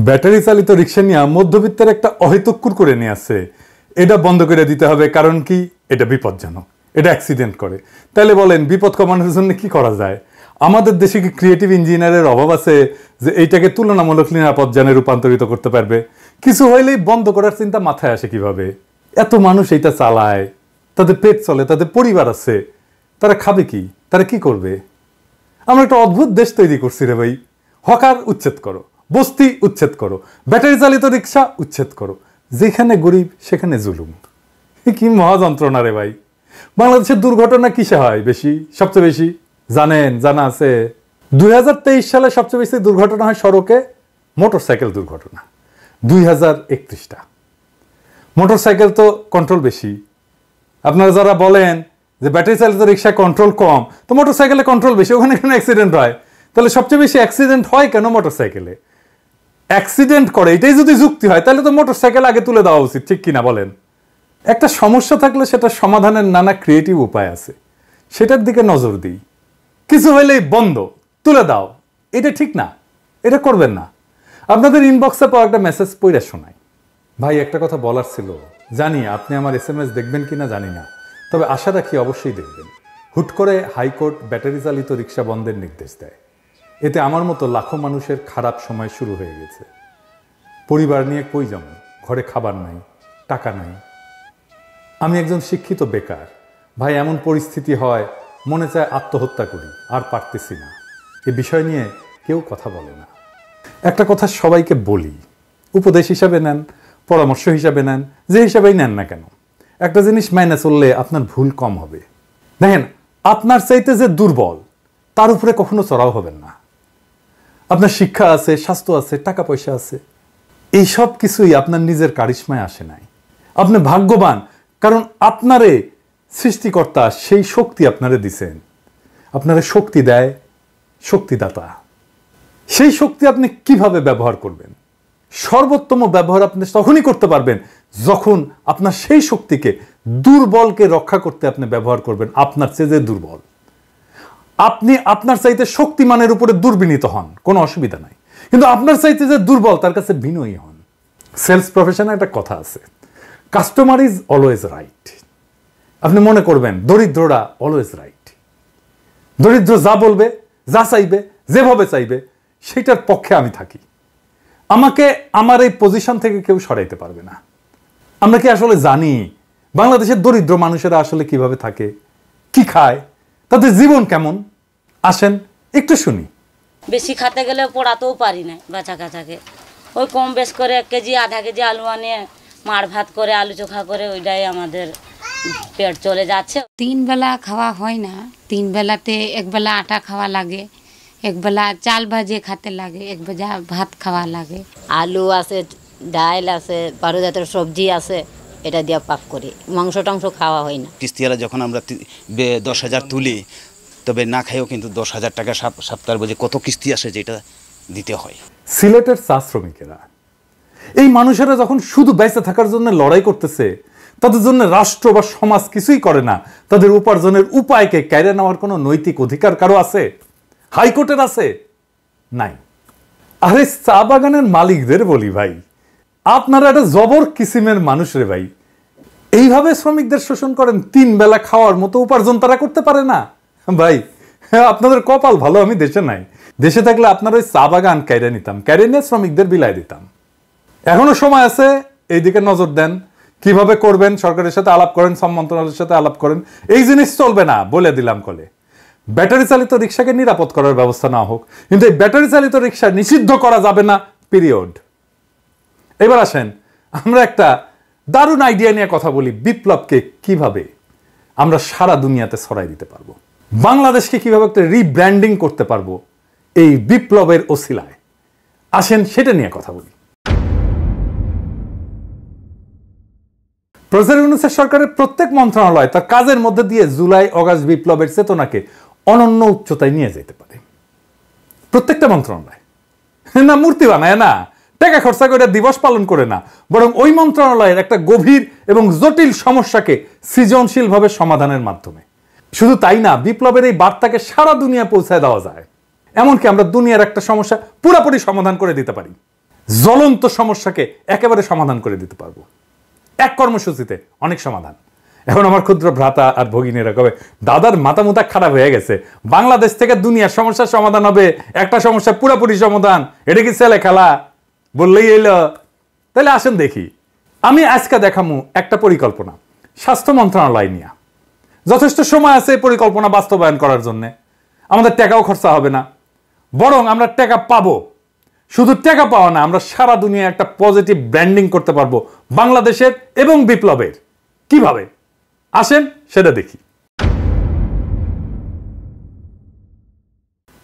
Battery চালিত রিক্সা নিয়ে মধ্যবিত্তের একটা অহেতুক্কুর করে নিয়ে আসছে। এটা বন্ধ করে দিতে হবে, কারণ কি এটা বিপজ্জনক, এটা অ্যাক্সিডেন্ট করে। তাহলে বলেন বিপদ কমানোর জন্য কি করা যায়? আমাদের দেশে কি ক্রিয়েটিভ ইঞ্জিনিয়ারের অভাব আছে যে এইটাকে তুলনামূলক নিরাপদ যানে রূপান্তরিত করতে পারবে? কিছু হইলেই বন্ধ করার চিন্তা মাথায় আসে কিভাবে? এত মানুষ এইটা চালায়, তাদের পেট চলে, তাদের পরিবার আছে, তারা খাবে কি, তারা কি করবে? আমরা একটা অদ্ভুত দেশ তৈরি করছি রে ভাই। হকার উচ্ছেদ করো, বস্তি উচ্ছেদ করো, ব্যাটারি চালিত রিক্সা উচ্ছেদ করো, যেখানে গরিব সেখানে জুলুম। কি মহা যন্ত্রণা রে ভাই। বাংলাদেশের দুর্ঘটনা কিসে হয় বেশি, সবচেয়ে বেশি? জানেন? জানা আছে 2023 সালে সবচেয়ে বেশি দুর্ঘটনা হয় সড়কে মোটরসাইকেল দুর্ঘটনা। 2031টা। মোটরসাইকেল তো কন্ট্রোল বেশি। আপনারা যারা বলেন যে ব্যাটারি চালিত রিক্সা কন্ট্রোল কম, তো মোটরসাইকেলে কন্ট্রোল বেশি, ওখানে কেন অ্যাক্সিডেন্ট হয়? তাহলে সবচেয়ে বেশি অ্যাক্সিডেন্ট হয় কেন মোটরসাইকেলে? অ্যাক্সিডেন্ট করে এটাই যদি যুক্তি হয়, তাহলে তো মোটরসাইকেল আগে তুলে দেওয়া উচিত, ঠিক কিনা বলেন? একটা সমস্যা থাকলে সেটা সমাধানের নানা ক্রিয়েটিভ উপায় আছে, সেটার দিকে নজর দিই। কিছু হইলেই বন্ধ, তুলে দাও, এটা ঠিক না, এটা করবেন না। আপনাদের ইনবক্সে পাওয়া একটা মেসেজ পড়ে শোনাই। ভাই, একটা কথা বলার ছিল, জানি আপনি আমার SMS দেখবেন কিনা জানি না, তবে আশা রাখি অবশ্যই দেখবেন। হুট করে হাইকোর্ট ব্যাটারি চালিত রিক্সা বন্ধের নির্দেশ দেয়। এতে আমার মতো লাখো মানুষের খারাপ সময় শুরু হয়ে গেছে। পরিবার নিয়ে কই যাব, ঘরে খাবার নাই, টাকা নাই। আমি একজন শিক্ষিত বেকার। ভাই, এমন পরিস্থিতি হয় মনে চায় আত্মহত্যা করি, আর পারতেছি না। এ বিষয় নিয়ে কেউ কথা বলে না। একটা কথা সবাইকে বলি, উপদেশ হিসাবে নেন, পরামর্শ হিসাবে নেন, যে হিসাবেই নেন না কেন, একটা জিনিস মাইনে চললে আপনার ভুল কম হবে। দেখেন, আপনার চাইতে যে দুর্বল তার উপরে কখনো চড়াও হবেন না। আপনার শিক্ষা আছে, স্বাস্থ্য আছে, টাকা পয়সা আছে, এই সব কিছুই আপনার নিজের কারিশমায় আসে নাই। আপনি ভাগ্যবান, কারণ আপনারে সৃষ্টিকর্তা সেই শক্তি আপনারে দিছেন। আপনারে শক্তি দেয় শক্তিদাতা। সেই শক্তি আপনি কিভাবে ব্যবহার করবেন? সর্বোত্তম ব্যবহার আপনি তখনই করতে পারবেন যখন আপনার সেই শক্তিকে, দুর্বলকে রক্ষা করতে আপনি ব্যবহার করবেন। আপনার চেয়ে যে দুর্বল, আপনি আপনার চাইতে শক্তিমানের উপরে দুর্বিনীত হন, কোনো অসুবিধা নাই, কিন্তু আপনার চাইতে যে দুর্বল তার কাছে বিনয়ী হন। সেলস প্রফেশনে একটা কথা আছে, কাস্টমার ইজ অলওয়েজ রাইট। আপনি মনে করবেন দরিদ্ররা অলওয়েজ রাইট। দরিদ্র যা বলবে, যা চাইবে, যেভাবে চাইবে, সেটার পক্ষে আমি থাকি। আমাকে আমার এই পজিশন থেকে কেউ সরাইতে পারবে না। আমরা কি আসলে জানি বাংলাদেশের দরিদ্র মানুষেরা আসলে কিভাবে থাকে, কি খায়, তাদের জীবন কেমন? আসেন একটু শুনি। বেশি খেতে গেলে পড়াতেও পারি না বাচ্চা কাচ্চাকে। ওই কম বেশ করে 1 কেজি আধা কেজি আলু আনিয়ে মার ভাত করে আলু চোখা করে ওইটাই আমাদের পেট চলে যাচ্ছে। 3 বেলা খাওয়া হয় না। 3 বেলাতে 1 বেলা আটা খাওয়া লাগে, 1 বেলা চাল ভাজে খেতে লাগে, 1 বেলা ভাত খাওয়া লাগে। আলু আছে, ডাল আছে, 12 জাতের সবজি আছে, এটা দিয়ে পাক করি। মাংস টাংস খাওয়া হয় না। কিস্তিওয়ালা যখন আমরা 10,000 তুলি, তবে না খাইও কিন্তু 10,000 টাকা সপ্তাহের বোঝে কত কিস্তি আসে যেটা দিতে হয়। সিলেটের চা শ্রমিকেরা, এই মানুষেরা যখন শুধু বেঁচে থাকার জন্য লড়াই করতেছে, তাদের জন্য রাষ্ট্র বা সমাজ কিছুই করে না। তাদের উপার্জনের উপায়কে কেড়ে নেওয়ার কোনো নৈতিক অধিকার কারো আছে? হাইকোর্টের আছে? নাই। আরে চা বাগানের মালিকদের বলি, ভাই আপনারা একটা জবর কিসিমের মানুষ রে ভাই। এইভাবে শ্রমিকদের শোষণ করেন, 3 বেলা খাওয়ার মতো উপার্জন তারা করতে পারে না। ভাই আপনাদের কপাল ভালো, আমি দেশে নাই। দেশে থাকলে আপনার ওই চা বাগান কেড়ে নিতাম, কেড়ে নিয়ে শ্রমিকদের বিলাই দিতাম। এখনো সময় আছে, এইদিকে নজর দেন। কিভাবে করবেন? সরকারের সাথে আলাপ করেন, শ্রম মন্ত্রণালয়ের সাথে আলাপ করেন। এই জিনিস চলবে না, বলে দিলাম কলে। ব্যাটারি চালিত রিক্সাকে নিরাপদ করার ব্যবস্থা না হোক, কিন্তু এই ব্যাটারি চালিত রিক্সা নিষিদ্ধ করা যাবে না, পিরিয়ড। এবার আসেন আমরা একটা দারুণ আইডিয়া নিয়ে কথা বলি। বিপ্লবকে কিভাবে আমরা সারা দুনিয়াতে ছড়াই দিতে পারবো, বাংলাদেশকে কিভাবে একটা রিব্র্যান্ডিং করতে পারবো এই বিপ্লবের ওসিলায়। আসেন সেটা নিয়ে কথা বলি। প্রফেসর ইউনূসের সরকারের প্রত্যেক মন্ত্রণালয় তার কাজের মধ্যে দিয়ে জুলাই অগাস্ট বিপ্লবের চেতনাকে অনন্য উচ্চতায় নিয়ে যেতে পারে। প্রত্যেকটা মন্ত্রণালয় না মূর্তি বানায় না, টাকা খরচা করে দিবস পালন করে না, বরং ওই মন্ত্রণালয়ের একটা গভীর এবং জটিল সমস্যাকে সৃজনশীলভাবে সমাধানের মাধ্যমে। শুধু তাই না, বিপ্লবের এই বার্তাকে সারা দুনিয়া পৌঁছায় দেওয়া যায়। এমনকি আমরা দুনিয়ার একটা সমস্যা পুরোপুরি সমাধান করে দিতে পারি। জ্বলন্ত সমস্যাকে একেবারে সমাধান করে দিতে পারবো। এক কর্মসূচিতে অনেক সমাধান। এখন আমার ক্ষুদ্র ভ্রাতা আর ভগিনীরা কবে দাদার মাথা মুথা খারাপ হয়ে গেছে, বাংলাদেশ থেকে দুনিয়ার সমস্যার সমাধান হবে, একটা সমস্যা পুরোপুরি সমাধান, এটা কি ছেলে খেলা বললেই এলো? তাহলে আসেন দেখি। আমি আজকে দেখামু একটা পরিকল্পনা স্বাস্থ্য মন্ত্রণালয় নিয়ে। যথেষ্ট সময় আছে এই পরিকল্পনা বাস্তবায়ন করার জন্য। আমাদের টাকাও খরচা হবে না, বরং আমরা টাকা পাবো। শুধু টাকা পাওয়া না, আমরা সারা দুনিয়ায় একটা পজিটিভ ব্র্যান্ডিং করতে পারবো বাংলাদেশের এবং বিপ্লবের। কিভাবে আসেন সেটা দেখি।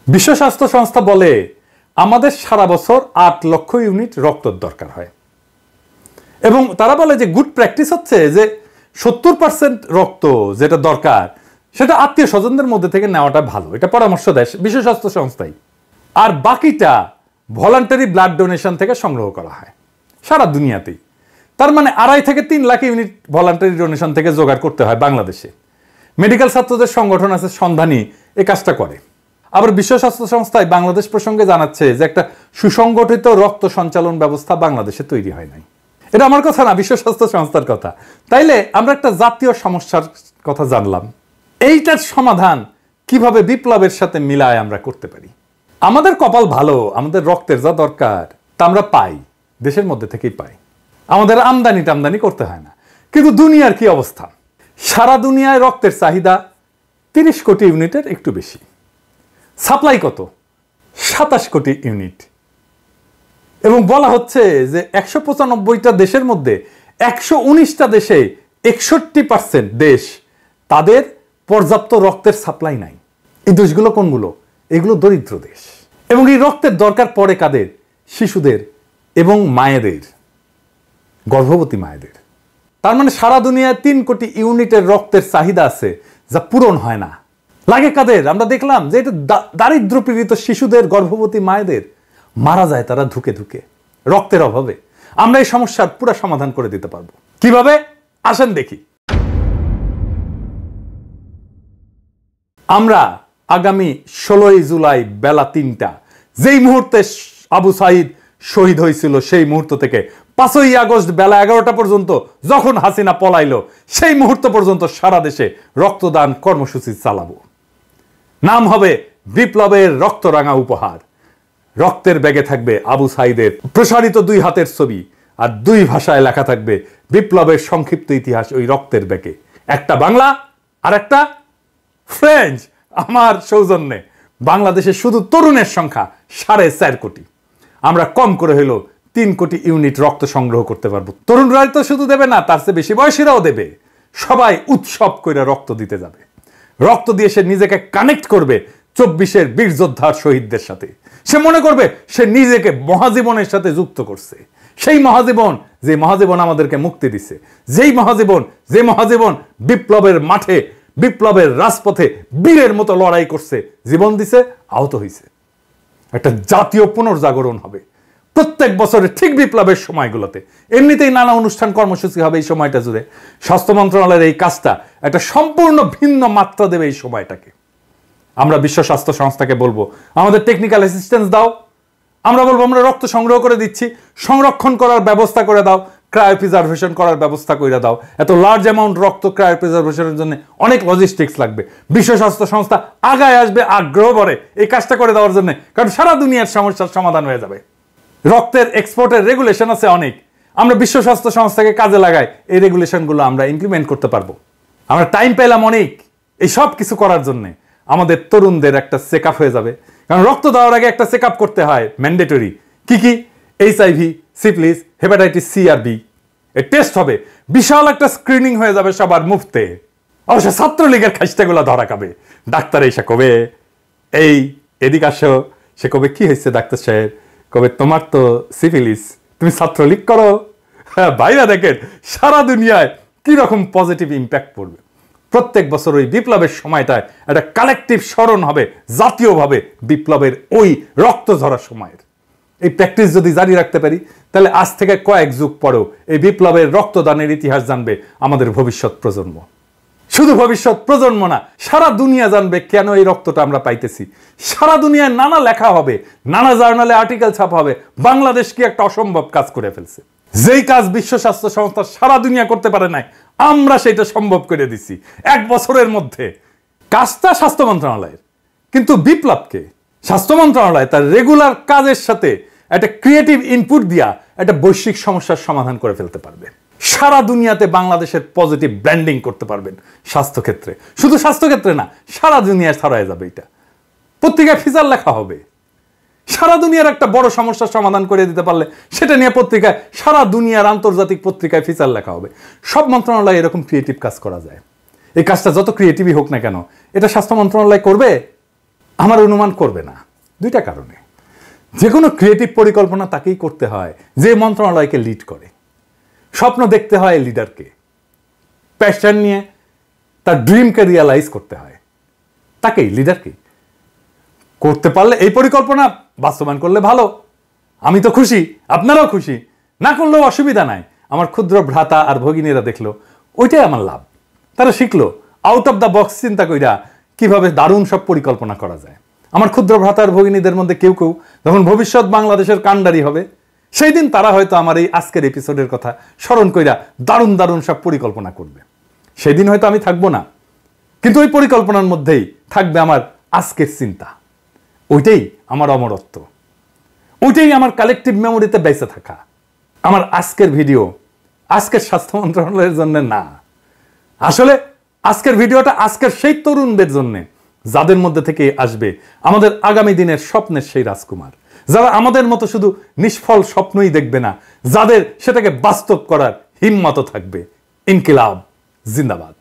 বিশ্ব স্বাস্থ্য সংস্থা বলে আমাদের সারা বছর 8 লক্ষ ইউনিট রক্তের দরকার হয়, এবং তারা বলে যে গুড প্র্যাকটিস হচ্ছে যে 70% রক্ত যেটা দরকার সেটা আত্মীয় স্বজনদের মধ্যে থেকে নেওয়াটা ভালো। এটা পরামর্শ দেয় বিশ্ব স্বাস্থ্য সংস্থাই। আর বাকিটা ভলান্টারি ব্লাড ডোনেশন থেকে সংগ্রহ করা হয় সারা দুনিয়াতেই। তার মানে 2.5 থেকে 3 লাখ ইউনিট ভলান্টারি ডোনেশন থেকে জোগাড় করতে হয় বাংলাদেশে। মেডিকেল ছাত্রদের সংগঠন আছে সন্ধানী, এই কাজটা করে। আবার বিশ্ব স্বাস্থ্য সংস্থায় বাংলাদেশ প্রসঙ্গে জানাচ্ছে যে একটা সুসংগঠিত রক্ত সঞ্চালন ব্যবস্থা বাংলাদেশে তৈরি হয় নাই। এটা আমার কথা না, বিশ্ব স্বাস্থ্য সংস্থার কথা। তাইলে আমরা একটা জাতীয় সমস্যার কথা জানলাম। এইটার সমাধান কিভাবে বিপ্লবের সাথে মিলায় আমরা করতে পারি। আমাদের কপাল ভালো, আমাদের রক্তের যা দরকার তা আমরা পাই, দেশের মধ্যে থেকেই পাই। আমাদের আমদানি টামদানি করতে হয় না। কিন্তু দুনিয়ার কি অবস্থা? সারা দুনিয়ায় রক্তের চাহিদা 30 কোটি ইউনিটের একটু বেশি। সাপ্লাই কত? 27 কোটি ইউনিট। এবং বলা হচ্ছে যে 195টা দেশের মধ্যে 119টা দেশে 61% দেশ তাদের পর্যাপ্ত রক্তের সাপ্লাই নাই। এই দেশগুলো কোনগুলো? এগুলো দরিদ্র দেশ। এবং এই রক্তের দরকার পড়ে কাদের? শিশুদের এবং মায়েদের, গর্ভবতী মায়েদের। তার মানে সারা দুনিয়ায় 3 কোটি ইউনিটের রক্তের চাহিদা আছে যা পূরণ হয় না। লাগে কাদের? আমরা দেখলাম যে এটা দারিদ্র পীড়িত শিশুদের, গর্ভবতী মায়েদের মারা যায় তারা ধুকে ধুকে রক্তের অভাবে। আমরা এই সমস্যার পুরো সমাধান করে দিতে পারবো। কিভাবে আসেন দেখি। আমরা আগামী 16 জুলাই বেলা 3টা, যেই মুহূর্তে আবু সাইদ শহীদ হয়েছিল সেই মুহূর্ত থেকে 5ই আগস্ট বেলা 11টা পর্যন্ত যখন হাসিনা পলাইলো সেই মুহূর্ত পর্যন্ত সারা দেশে রক্তদান কর্মসূচি চালাবো। নাম হবে বিপ্লবের রক্তরাঙা উপহার। রক্তের ব্যাগে থাকবে আবু সাইদের প্রসারিত 2 হাতের ছবি, আর 2 ভাষায় লেখা থাকবে বিপ্লবের সংক্ষিপ্ত ইতিহাস ওই রক্তের ব্যাগে। একটা বাংলা আর একটা ফ্রেঞ্চ। আমার সৌজন্যে বাংলাদেশে শুধু তরুণের সংখ্যা 4.5 কোটি। আমরা কম করে হলো 3 কোটি ইউনিট রক্ত সংগ্রহ করতে পারবো। তরুণরাই তো শুধু দেবে না, তার চেয়ে বেশি বয়সীরাও দেবে। সবাই উৎসব করে রক্ত দিতে যাবে। রক্ত দিয়ে সে নিজেকে কানেক্ট করবে 24-এর বীর যোদ্ধার শহীদদের সাথে। সে মনে করবে সে নিজেকে মহাজীবনের সাথে যুক্ত করছে। সেই মহাজীবন, যে মহাজীবন আমাদেরকে মুক্তি দিছে, যে মহাজীবন বিপ্লবের মাঠে, বিপ্লবের রাজপথে বীরের মতো লড়াই করছে, জীবন দিছে, আহত হয়েছে। একটা জাতীয় পুনর্জাগরণ হবে প্রত্যেক বছরে ঠিক বিপ্লবের সময়গুলোতে। এমনিতেই নানা অনুষ্ঠান কর্মসূচি হবে এই সময়টা জুড়ে। স্বাস্থ্য মন্ত্রণালয়ের এই কাজটা একটা সম্পূর্ণ ভিন্ন মাত্রা দেবে এই সময়টাকে। আমরা বিশ্ব স্বাস্থ্য সংস্থাকে বলবো আমাদের টেকনিক্যাল অ্যাসিস্ট্যান্স দাও। আমরা বলবো আমরা রক্ত সংগ্রহ করে দিচ্ছি, সংরক্ষণ করার ব্যবস্থা করে দাও, ক্রায়োপ্রিজার্ভেশন করার ব্যবস্থা করে দাও। এত লার্জ অ্যামাউন্ট রক্ত ক্রায়োপ্রিজার্ভেশনের জন্য অনেক লজিস্টিক্স লাগবে। বিশ্ব স্বাস্থ্য সংস্থা আগায় আসবে আগ্রহ ভরে এই কাজটা করে দেওয়ার জন্য, কারণ সারা দুনিয়ার সমস্যার সমাধান হয়ে যাবে। রক্তের এক্সপোর্টের রেগুলেশন আছে অনেক, আমরা বিশ্ব স্বাস্থ্য সংস্থাকে কাজে লাগাই, এই রেগুলেশনগুলো আমরা ইমপ্লিমেন্ট করতে পারবো। আমরা টাইম পেলাম অনেক এই সব কিছু করার জন্য। আমাদের তরুণদের একটা চেক আপ হয়ে যাবে, কারণ রক্ত দেওয়ার আগে একটা চেক আপ করতে হয় ম্যান্ডেটরি। কি কি? HIV, সিফিলিস, হেপাটাইটিস সি আর বি এর টেস্ট হবে। বিশাল একটা স্ক্রিনিং হয়ে যাবে সবার মুফতে। অবশ্য ছাত্রলীগের খাইস্টাগুলো ধরা খাবে। ডাক্তার এসে কবে এই এদিক আসো, সে কবে কি হয়েছে ডাক্তার সাহেব, কবে তোমার তো সিফিলিস, তুমি ছাত্রলীগ করো। হ্যাঁ ভাইরা, দেখেন সারা দুনিয়ায় কি রকম পজিটিভ ইম্প্যাক্ট পড়বে। প্রত্যেক বছর ওই বিপ্লবের সময়টায় একটা কালেকটিভ স্মরণ হবে জাতীয়ভাবে বিপ্লবের ওই রক্ত ঝরা সময়ের। এই প্র্যাকটিস যদি জারি রাখতে পারি তাহলে আজ থেকে কয়েক যুগ পরেও এই বিপ্লবের রক্তদানের ইতিহাস জানবে আমাদের ভবিষ্যৎ প্রজন্ম। শুধু ভবিষ্যৎ প্রজন্ম না, সারা দুনিয়া জানবে কেন এই রক্তটা আমরা পাইতেছি। সারা দুনিয়ায় নানা লেখা হবে, নানা জার্নালে আর্টিকেল ছাপা হবে, বাংলাদেশ কি একটা অসম্ভব কাজ করে ফেলছে। যেই কাজ বিশ্ব স্বাস্থ্য সংস্থা সারা দুনিয়া করতে পারে নাই, আমরা সেটা সম্ভব করে দিছি 1 বছরের মধ্যে। কাজটা স্বাস্থ্য মন্ত্রণালয়ের, কিন্তু বিপ্লবকে স্বাস্থ্য মন্ত্রণালয় তার রেগুলার কাজের সাথে একটা ক্রিয়েটিভ ইনপুট দিয়া একটা বৈশ্বিক সমস্যার সমাধান করে ফেলতে পারবে। সারা দুনিয়াতে বাংলাদেশের পজিটিভ ব্র্যান্ডিং করতে পারবেন স্বাস্থ্যক্ষেত্রে। শুধু স্বাস্থ্যক্ষেত্রে না, সারা দুনিয়ায় ছড়ায় যাবে। এটা পত্রিকায় ফিচার লেখা হবে। সারা দুনিয়ার একটা বড় সমস্যার সমাধান করে দিতে পারলে সেটা নিয়ে পত্রিকায়, সারা দুনিয়ার আন্তর্জাতিক পত্রিকায় ফিচার লেখা হবে। সব মন্ত্রণালয়ে এরকম ক্রিয়েটিভ কাজ করা যায়। এই কাজটা যত ক্রিয়েটিভই হোক না কেন, এটা স্বাস্থ্য মন্ত্রণালয় করবে? আমার অনুমান করবে না, 2টা কারণে। যে কোনো ক্রিয়েটিভ পরিকল্পনা তাকেই করতে হয় যে মন্ত্রণালয়কে লিড করে। স্বপ্ন দেখতে হয় লিডারকে, প্যাশন নিয়ে তার ড্রিমকে রিয়ালাইজ করতে হয় তাকেই, লিডারকে। করতে পারলে এই পরিকল্পনা বাস্তবায়ন করলে ভালো, আমি তো খুশি, আপনারাও খুশি। না করলেও অসুবিধা নাই। আমার ক্ষুদ্র ভ্রাতা আর ভগিনীরা দেখলো, ওইটাই আমার লাভ। তারা শিখলো আউট অফ দ্য বক্স চিন্তা কইরা কিভাবে দারুণ সব পরিকল্পনা করা যায়। আমার ক্ষুদ্র ভ্রাতা আর ভগিনীদের মধ্যে কেউ কেউ যখন ভবিষ্যৎ বাংলাদেশের কাণ্ডারি হবে, সেই দিন তারা হয়তো আমার এই আজকের এপিসোডের কথা স্মরণ কইরা দারুণ দারুণ সব পরিকল্পনা করবে। সেই দিন হয়তো আমি থাকবো না, কিন্তু ওই পরিকল্পনার মধ্যেই থাকবে আমার আজকের চিন্তা। ওইটাই আমার অমরত্ব, ওইটাই আমার কালেকটিভ মেমোরিতে বেঁচে থাকা। আমার আজকের ভিডিও আজকের স্বাস্থ্য মন্ত্রণালয়ের জন্য না, আসলে আজকের ভিডিওটা আজকের সেই তরুণদের জন্য, যাদের মধ্যে থেকে আসবে আমাদের আগামী দিনের স্বপ্নের সেই রাজকুমার, যারা আমাদের মতো শুধু নিষ্ফল স্বপ্নই দেখবে না, যাদের সেটাকে বাস্তব করার হিম্মত থাকবে। ইনকিলাব জিন্দাবাদ।